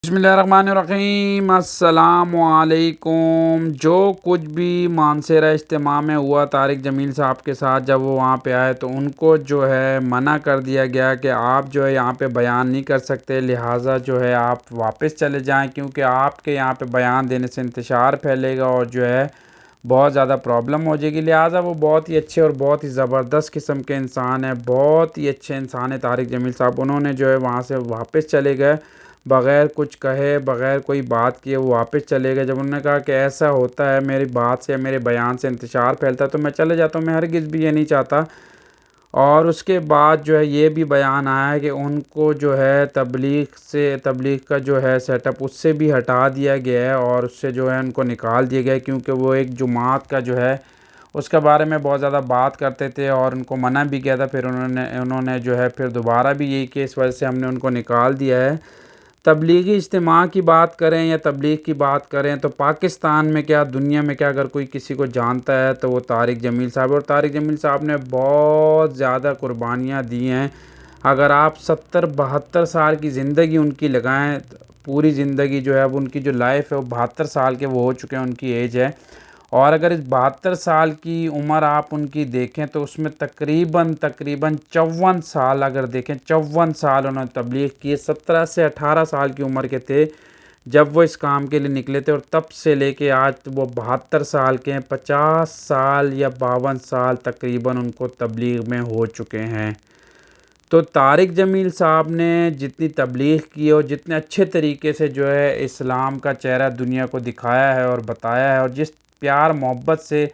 बिस्मिल्लाहिर्रहमानिर्रहीम अस्सलामुअलैकुम। जो कुछ भी मानसरा इज्तिमा में हुआ तारिक जमील साहब के साथ, जब वो वहाँ पे आए तो उनको जो है मना कर दिया गया कि आप जो है यहाँ पे बयान नहीं कर सकते, लिहाजा जो है आप वापस चले जाएं, क्योंकि आपके यहाँ पे बयान देने से इंतशार फैलेगा और जो है बहुत ज़्यादा प्रॉब्लम हो जाएगी। लिहाजा वो बहुत ही अच्छे और बहुत ही ज़बरदस्त किस्म के इंसान है, बहुत ही अच्छे इंसान है तारिक जमील साहब। उन्होंने जो है वहाँ से वापस चले गए, बग़ैर कुछ कहे, बग़ैर कोई बात किए वो वापस चले गए। जब उन्होंने कहा कि ऐसा होता है, मेरी बात से, मेरे बयान से इंतशार फैलता है तो मैं चले जाता हूँ, मैं हरगिज़ भी ये नहीं चाहता। और उसके बाद जो है ये भी बयान आया है कि उनको जो है तबलीग का जो है सेटअप उससे भी हटा दिया गया है और उससे जो है उनको निकाल दिया गया है, क्योंकि वो एक जुमात का जो है उसके बारे में बहुत ज़्यादा बात करते थे और उनको मना भी किया था। फिर उन्होंने जो है फिर दोबारा भी यही कि इस वजह से हमने उनको निकाल दिया है। तबलीगी इज्तिमा की बात करें या तबलीग की बात करें तो पाकिस्तान में क्या, दुनिया में क्या, अगर कोई किसी को जानता है तो वो तारिक जमील साहब। और तारिक जमील साहब ने बहुत ज़्यादा कुर्बानियाँ दी हैं। अगर आप 70-72 साल की ज़िंदगी उनकी लगाएं, पूरी ज़िंदगी जो है अब उनकी जो लाइफ है वो 72 साल के वो हो चुके हैं, उनकी एज है। और अगर इस 72 साल की उम्र आप उनकी देखें तो उसमें तकरीबन तकरीबन 54 साल, अगर देखें 54 साल उन्होंने तबलीग की। 17 से 18 साल की उम्र के थे जब वो इस काम के लिए निकले थे और तब से लेके आज वो 72 साल के हैं। 50 साल या 52 साल तकरीबन उनको तबलीग में हो चुके हैं। तो तारिक जमील साहब ने जितनी तबलीग की और जितने अच्छे तरीके से जो है इस्लाम का चेहरा दुनिया को दिखाया है और बताया है और जिस प्यार मोहब्बत से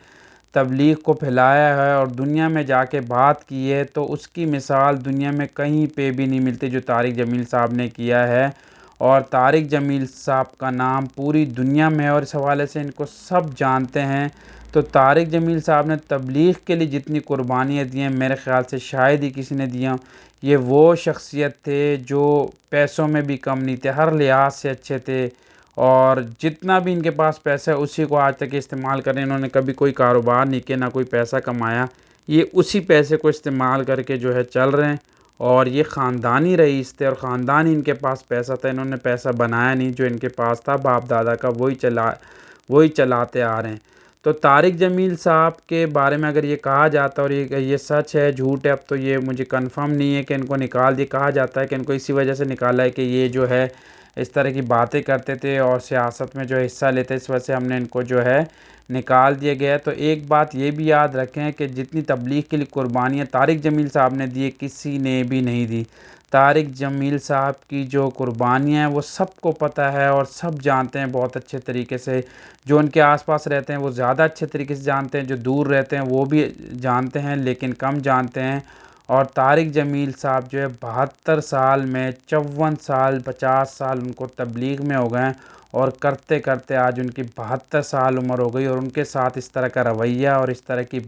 तबलीग को फैलाया है और दुनिया में जाके बात की है, तो उसकी मिसाल दुनिया में कहीं पे भी नहीं मिलती जो तारिक जमील साहब ने किया है। और तारिक जमील साहब का नाम पूरी दुनिया में है और इस हवाले से इनको सब जानते हैं। तो तारिक जमील साहब ने तबलीग के लिए जितनी कुर्बानियाँ दी हैं, मेरे ख़्याल से शायद ही किसी ने दिया। ये वो शख्सियत थे जो पैसों में भी कम नहीं थे, हर लिहाज से अच्छे थे और जितना भी इनके पास पैसा है उसी को आज तक इस्तेमाल करें। इन्होंने कभी कोई कारोबार नहीं किया, ना कोई पैसा कमाया, ये उसी पैसे को इस्तेमाल करके जो है चल रहे हैं। और ये ख़ानदानी रईस थे और ख़ानदानी इनके पास पैसा था, इन्होंने पैसा बनाया नहीं, जो इनके पास था बाप दादा का वही चलाते आ रहे हैं। तो तारिक जमील साहब के बारे में अगर ये कहा जाता है और ये सच है झूठ है, अब तो ये मुझे कंफर्म नहीं है कि इनको निकाल दिया। कहा जाता है कि इनको इसी वजह से निकाला है कि ये जो है इस तरह की बातें करते थे और सियासत में जो हिस्सा लेते, इस वजह से हमने इनको जो है निकाल दिया गया है। तो एक बात ये भी याद रखें कि जितनी तबलीग के लिए कुर्बानियाँ तारिक जमील साहब ने दी, किसी ने भी नहीं दी। तारिक जमील साहब की जो कुर्बानियाँ हैं वो सबको पता है और सब जानते हैं बहुत अच्छे तरीके से। जो उनके आसपास रहते हैं वो ज़्यादा अच्छे तरीके से जानते हैं, जो दूर रहते हैं वो भी जानते हैं लेकिन कम जानते हैं। और तारिक जमील साहब जो है 72 साल में 54 साल 50 साल उनको तबलीग में हो गए हैं और करते करते आज उनकी 72 साल उम्र हो गई। और उनके साथ इस तरह का रवैया और इस तरह की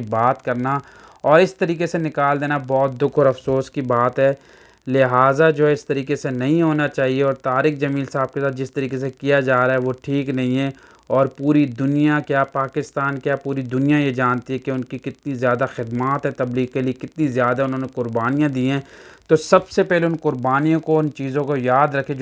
बात करना और इस तरीके से निकाल देना बहुत दुख और अफसोस की बात है। लिहाजा जो है इस तरीके से नहीं होना चाहिए और तारिक जमील साहब के साथ जिस तरीके से किया जा रहा है वो ठीक नहीं है। और पूरी दुनिया क्या, पाकिस्तान क्या, पूरी दुनिया ये जानती है कि उनकी कितनी ज़्यादा खिदमत है तबलीग के लिए, कितनी ज़्यादा उन्होंने कुर्बानियाँ दी हैं। तो सबसे पहले उन कुर्बानियों को, उन चीज़ों को याद रखें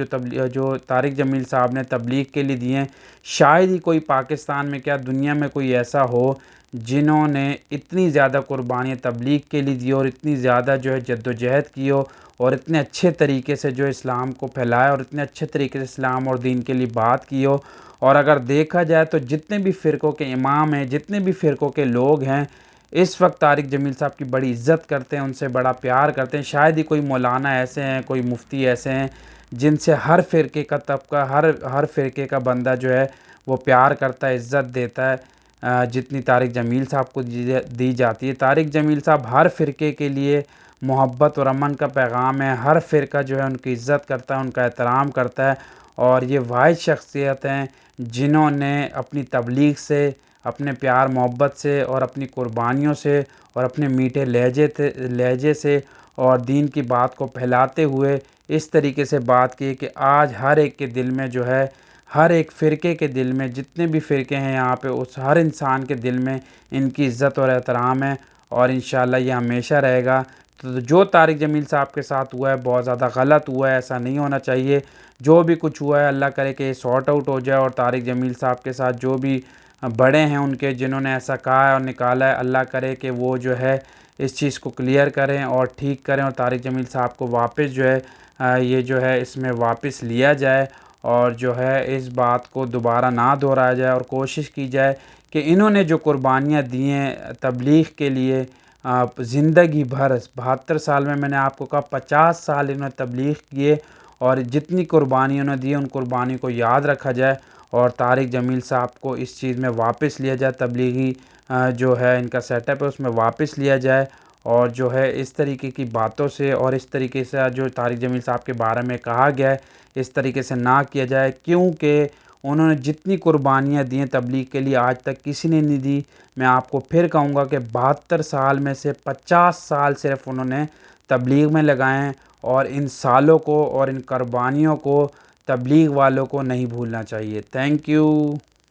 जो तारिक जमील साहब ने तबलीग के लिए दिए हैं। शायद ही कोई पाकिस्तान में क्या, दुनिया में कोई ऐसा हो जिन्होंने इतनी ज़्यादा कुर्बानियाँ तबलीग के लिए दी और इतनी ज़्यादा जो है जद्दोजहद की हो और इतने अच्छे तरीके से जो इस्लाम को फैलाया और इतने अच्छे तरीके से इस्लाम और दीन के लिए बात की हो। और अगर देखा जाए तो जितने भी फ़िरक़ों के इमाम हैं, जितने भी फ़िरक़ों के लोग हैं, इस वक्त तारिक जमील साहब की बड़ी इज़्ज़त करते हैं, उनसे बड़ा प्यार करते हैं। शायद ही कोई मौलाना ऐसे हैं, कोई मुफ्ती ऐसे हैं जिनसे हर फ़िरक़े का तबका, हर फ़िरक़े का बंदा जो है वो प्यार करता है, इज़्ज़त देता है जितनी तारिक जमील साहब को दी जाती है। तारिक जमील साहब हर फ़िरक़े के लिए मोहब्बत और अमन का पैगाम है। हर फ़िरक़ा जो है उनकी इज़्ज़त करता है, उनका एहतराम करता है। और ये वाहिद शख्सियत हैं जिन्होंने अपनी तबलीग से, अपने प्यार मोहब्बत से और अपनी कुर्बानियों से और अपने मीठे लहजे से और दीन की बात को फैलाते हुए इस तरीके से बात की कि आज हर एक के दिल में जो है, हर एक फ़िरक़े के दिल में, जितने भी फ़िरक़े हैं यहाँ पे, उस हर इंसान के दिल में इनकी इज़्ज़त और एहतराम है और इंशाअल्लाह ये हमेशा रहेगा। तो जो तारिक जमील साहब के साथ हुआ है बहुत ज़्यादा गलत हुआ है, ऐसा नहीं होना चाहिए। जो भी कुछ हुआ है अल्लाह करे कि सॉर्ट आउट हो जाए, और तारिक जमील साहब के साथ जो भी बड़े हैं उनके, जिन्होंने ऐसा कहा है और निकाला है, अल्लाह करे कि वो जो है इस चीज़ को क्लियर करें और ठीक करें, और तारिक जमील साहब को वापस जो है ये जो है इसमें वापस लिया जाए, और जो है इस बात को दोबारा ना दोहराया जाए, और कोशिश की जाए कि इन्होंने जो कुर्बानियाँ दी हैं तबलीग के लिए, ज़िंदगी भर 72 साल में, मैंने आपको कहा 50 साल इन्होंने तबलीग किए, और जितनी कुर्बानी उन्होंने दी उन कुर्बानी को याद रखा जाए, और तारिक जमील साहब को इस चीज़ में वापस लिया जाए, तबलीगी जो है इनका सेटअप है उसमें वापस लिया जाए। और जो है इस तरीके की बातों से और इस तरीके से जो तारिक जमील साहब के बारे में कहा गया है इस तरीके से ना किया जाए, क्योंकि उन्होंने जितनी कुर्बानियाँ दी हैं तबलीग के लिए आज तक किसी ने नहीं दी। मैं आपको फिर कहूँगा कि 72 साल में से 50 साल सिर्फ उन्होंने तबलीग में लगाए हैं, और इन सालों को और इन कुर्बानियों को तबलीग वालों को नहीं भूलना चाहिए। Thank you.